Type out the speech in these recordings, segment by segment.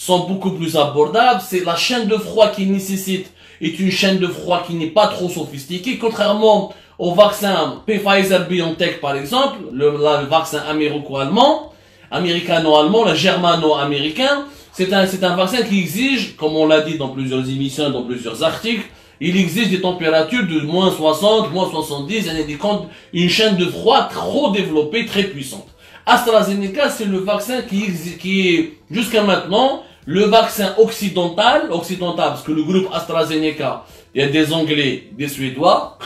sont beaucoup plus abordables. C'est la chaîne de froid qui nécessite est une chaîne de froid qui n'est pas trop sophistiquée, contrairement au vaccin Pfizer-BioNTech par exemple, le vaccin américano-allemand, le germano-américain. C'est un vaccin qui exige, comme on l'a dit dans plusieurs émissions, dans plusieurs articles, il exige des températures de moins 60, moins 70, en indiquant une chaîne de froid trop développée, très puissante. AstraZeneca, c'est le vaccin qui est, jusqu'à maintenant, le vaccin occidental, parce que le groupe AstraZeneca, il y a des Anglais, des Suédois,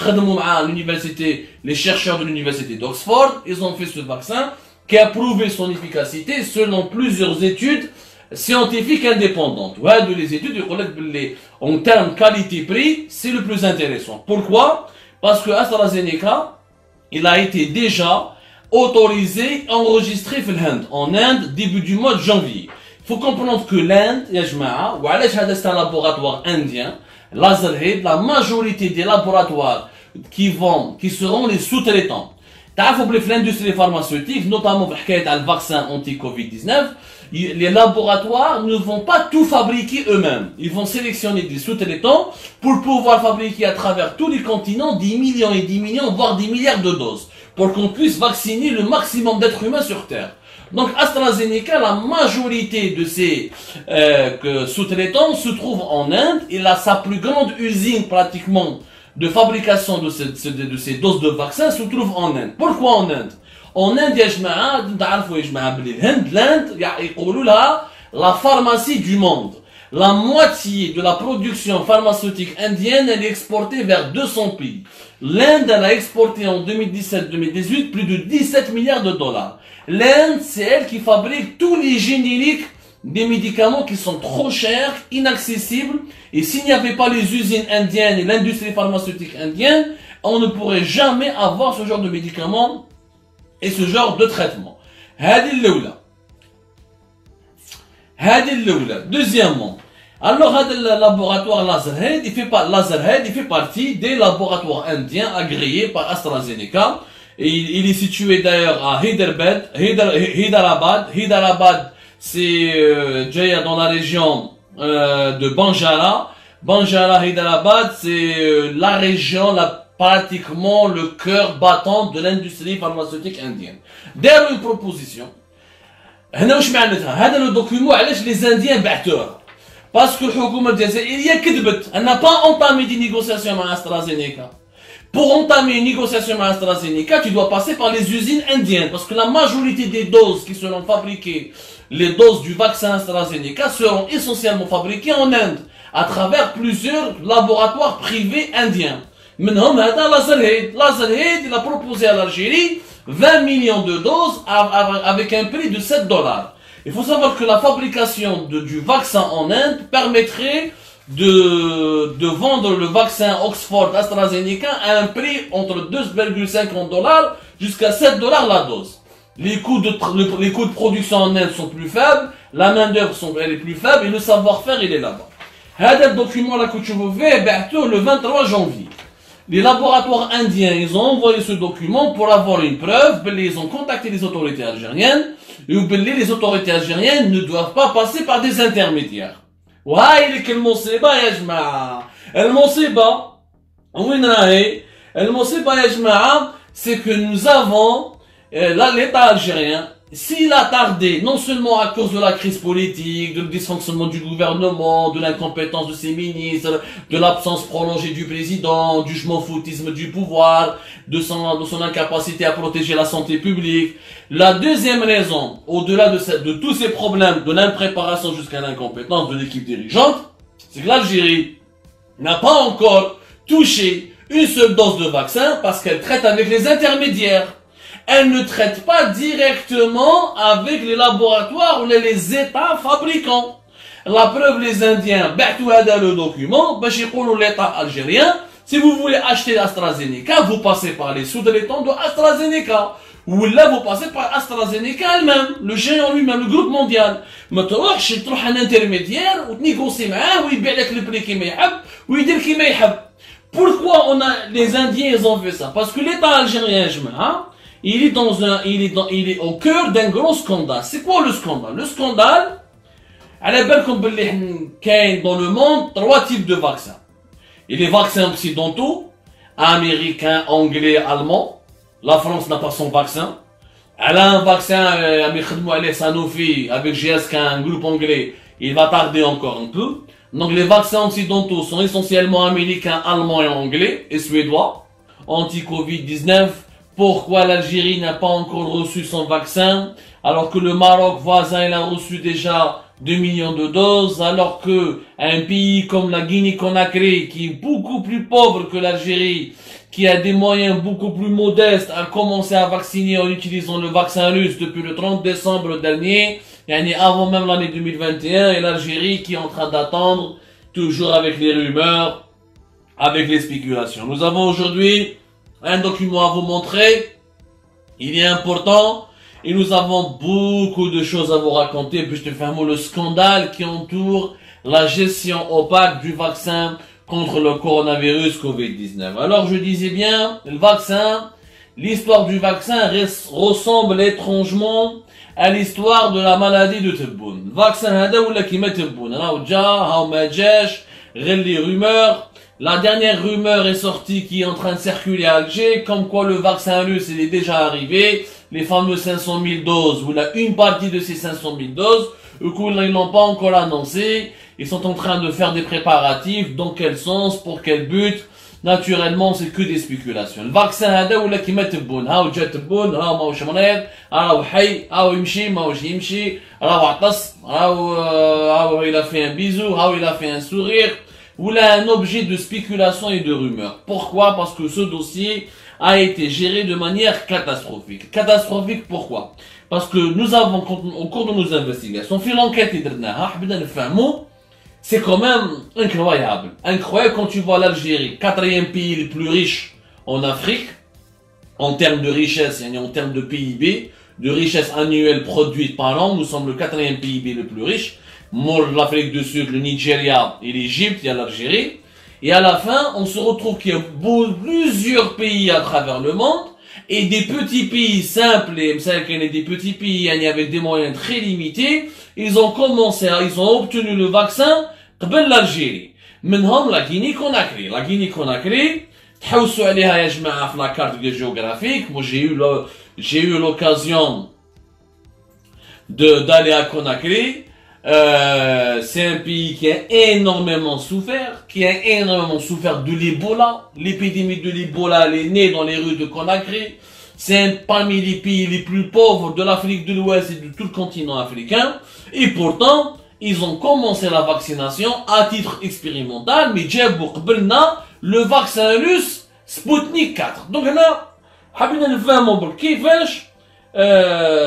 l'université, les chercheurs de l'université d'Oxford, ils ont fait ce vaccin qui a prouvé son efficacité selon plusieurs études scientifiques indépendantes. Ouais, de les études, en termes qualité-prix, c'est le plus intéressant. Pourquoi? Parce que AstraZeneca, il a été déjà autorisé, enregistré en Inde, début du mois de janvier. Il faut comprendre que l'Inde, c'est un laboratoire indien, Lazarhead, la majorité des laboratoires qui seront les sous-traitants. Pour l'industrie pharmaceutique, notamment pour le vaccin anti-Covid-19, les laboratoires ne vont pas tout fabriquer eux-mêmes. Ils vont sélectionner des sous-traitants pour pouvoir fabriquer à travers tous les continents des millions et des millions, voire des milliards de doses, pour qu'on puisse vacciner le maximum d'êtres humains sur Terre. Donc AstraZeneca, la majorité de ces sous-traitants se trouve en Inde. Il a sa plus grande usine pratiquement de fabrication de ces doses de vaccins se trouve en Inde. Pourquoi en Inde? En Inde, l'Inde, la pharmacie du monde. La moitié de la production pharmaceutique indienne, elle est exportée vers 200 pays. L'Inde, elle a exporté en 2017-2018 plus de 17 milliards de dollars. L'Inde, c'est elle qui fabrique tous les génériques des médicaments qui sont trop chers, inaccessibles. Et s'il n'y avait pas les usines indiennes et l'industrie pharmaceutique indienne, on ne pourrait jamais avoir ce genre de médicaments et ce genre de traitement. Deuxièmement, alors le laboratoire Lazarhead, il fait partie des laboratoires indiens agréés par AstraZeneca. Et il est situé d'ailleurs à Hyderabad. Hyderabad, c'est dans la région de Banjara. Banjara, Hyderabad, c'est la région, pratiquement le cœur battant de l'industrie pharmaceutique indienne. D'ailleurs, une proposition. Le document, les Indiens battent. Parce que le gouvernement algérien n'a pas entamé des négociations avec AstraZeneca. Pour entamer une négociation avec AstraZeneca, tu dois passer par les usines indiennes. Parce que la majorité des doses qui seront fabriquées, les doses du vaccin AstraZeneca, seront essentiellement fabriquées en Inde, à travers plusieurs laboratoires privés indiens. Maintenant, Lazarhead, il a proposé à l'Algérie 20 millions de doses avec un prix de 7 $. Il faut savoir que la fabrication du vaccin en Inde permettrait de vendre le vaccin Oxford AstraZeneca à un prix entre 2,50 $ jusqu'à 7 $ la dose. Les coûts de production en Inde sont plus faibles, la main d'œuvre est plus faible et le savoir-faire il est là-bas. Ce document là que tu veux voir, le 23 janvier. Les laboratoires indiens, ils ont envoyé ce document pour avoir une preuve, ils ont contacté les autorités algériennes, et les autorités algériennes ne doivent pas passer par des intermédiaires. Ouais, il est quel monseba, ya jma'a. El monseba, c'est que nous avons, l'État algérien, s'il a tardé, non seulement à cause de la crise politique, du dysfonctionnement du gouvernement, de l'incompétence de ses ministres, de l'absence prolongée du président, du foutisme du pouvoir, de son incapacité à protéger la santé publique. La deuxième raison, au-delà de tous ces problèmes, de l'impréparation jusqu'à l'incompétence de l'équipe dirigeante, c'est que l'Algérie n'a pas encore touché une seule dose de vaccin parce qu'elle traite avec les intermédiaires. Elle ne traite pas directement avec les laboratoires ou les États fabricants. La preuve, les Indiens, le document, l'État algérien, si vous voulez acheter AstraZeneca, vous passez par les sous-traitants de AstraZeneca. Ou là, vous passez par AstraZeneca elle-même, le géant lui-même, le groupe mondial. Mais tu trouves un intermédiaire, ou tu négocies avec lui, ou il paye le prix qu'il veut, ou il dit qu'il veut. Pourquoi les Indiens, ils ont fait ça? Parce que l'État algérien, il est au cœur d'un gros scandale. C'est quoi le scandale? Le scandale, على بالكم باللي كاين dans le monde 3 types de vaccins. Et les vaccins occidentaux, américains, anglais, allemands. La France n'a pas son vaccin. Elle a un vaccin, Sanofi, avec GSK, un groupe anglais. Il va tarder encore un peu. Donc les vaccins occidentaux sont essentiellement américains, allemands et anglais, et suédois. Anti-Covid-19. Pourquoi l'Algérie n'a pas encore reçu son vaccin, alors que le Maroc voisin il a reçu déjà 2 millions de doses, alors que un pays comme la Guinée-Conakry, qui est beaucoup plus pauvre que l'Algérie, qui a des moyens beaucoup plus modestes, a commencé à vacciner en utilisant le vaccin russe depuis le 30 décembre dernier, et avant même l'année 2021, et l'Algérie qui est en train d'attendre, toujours avec les rumeurs, avec les spéculations. Nous avons aujourd'hui un document à vous montrer, il est important, et nous avons beaucoup de choses à vous raconter, puis je te fais le scandale qui entoure la gestion opaque du vaccin contre le coronavirus Covid-19. Alors je disais bien, le vaccin, l'histoire du vaccin ressemble étrangement à l'histoire de la maladie de Tebboune. Le vaccin hada ou la kima Tebboune, les rumeurs. La dernière rumeur est sortie qui est en train de circuler à Alger, comme quoi le vaccin russe il est déjà arrivé, les fameux 500 000 doses, ou là une partie de ces 500 000 doses, ils n'ont pas encore annoncé, ils sont en train de faire des préparatifs, dans quel sens, pour quel but, naturellement c'est que des spéculations. Le vaccin hada ou là qui met tebboun, jat tebboun, maouch مريض, hay, yimshi, maouch yimshi, atas, il a fait un bisou, il a fait un sourire, ou là un objet de spéculation et de rumeur. Pourquoi? Parce que ce dossier a été géré de manière catastrophique. Catastrophique pourquoi? Parce que nous avons, au cours de nos investigations, fait l'enquête c'est quand même incroyable. Incroyable quand tu vois l'Algérie, 4e pays le plus riche en Afrique, en termes de richesse, en termes de PIB, de richesse annuelle produite par an, nous sommes le 4e PIB le plus riche. L'Afrique du Sud, le Nigeria et l'Égypte, il y a l'Algérie. Et à la fin, on se retrouve qu'il y a plusieurs pays à travers le monde, et des petits pays simples, et des petits pays avec des moyens très limités, ils ont obtenu le vaccin de l'Algérie. Maintenant, la Guinée-Conakry. La Guinée-Conakry, تحوسوا عليها يا جماعة في la carte géographique. Moi, j'ai eu l'occasion d'aller à Conakry. C'est un pays qui a énormément souffert, de l'Ebola. L'épidémie de l'Ebola, elle est née dans les rues de Conakry. C'est parmi les pays les plus pauvres de l'Afrique de l'Ouest et de tout le continent africain. Et pourtant, ils ont commencé la vaccination à titre expérimental, mais le vaccin russe Sputnik 4. Donc là,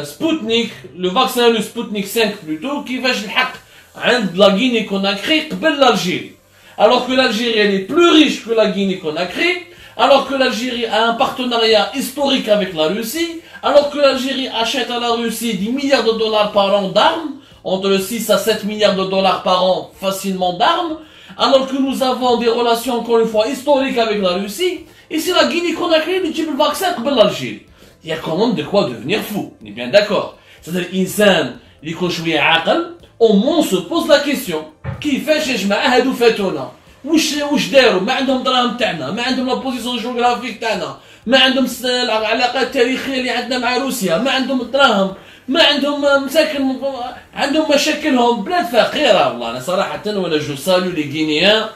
Sputnik, le vaccin russe Sputnik 5 plutôt, qui va de la Guinée-Conakry قبل l'Algérie. Alors que l'Algérie elle est plus riche que la Guinée-Conakry, alors que l'Algérie a un partenariat historique avec la Russie, alors que l'Algérie achète à la Russie 10 milliards de dollars par an d'armes, entre 6 à 7 milliards de dollars par an facilement d'armes, alors que nous avons des relations encore une fois historiques avec la Russie, et c'est la Guinée-Conakry qui type le vaccin قبل l'Algérie. Il y a quand même de quoi devenir fou, on est bien d'accord. C'est-à-dire l'insan اللي يكون شوية عاقل, au moins on se pose la question, كيفاش يا جماعة هادو فاتونا؟ واش داروا؟ ما عندهم دراهم تاعنا، ما عندهم لا بوزيسيون جيوغرافيك تاعنا، ما عندهم العلاقات التاريخية اللي عندنا مع روسيا، ما عندهم الدراهم، ما عندهم مساكن، عندهم مشاكلهم، بلاد فقيرة والله. أنا صراحة وأنا جو سالو لي غينيان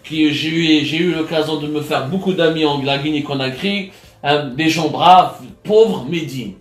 qui j'ai eu l'occasion de me faire beaucoup d'amis en Guinée-Conakry, des gens braves, pauvres mais dignes.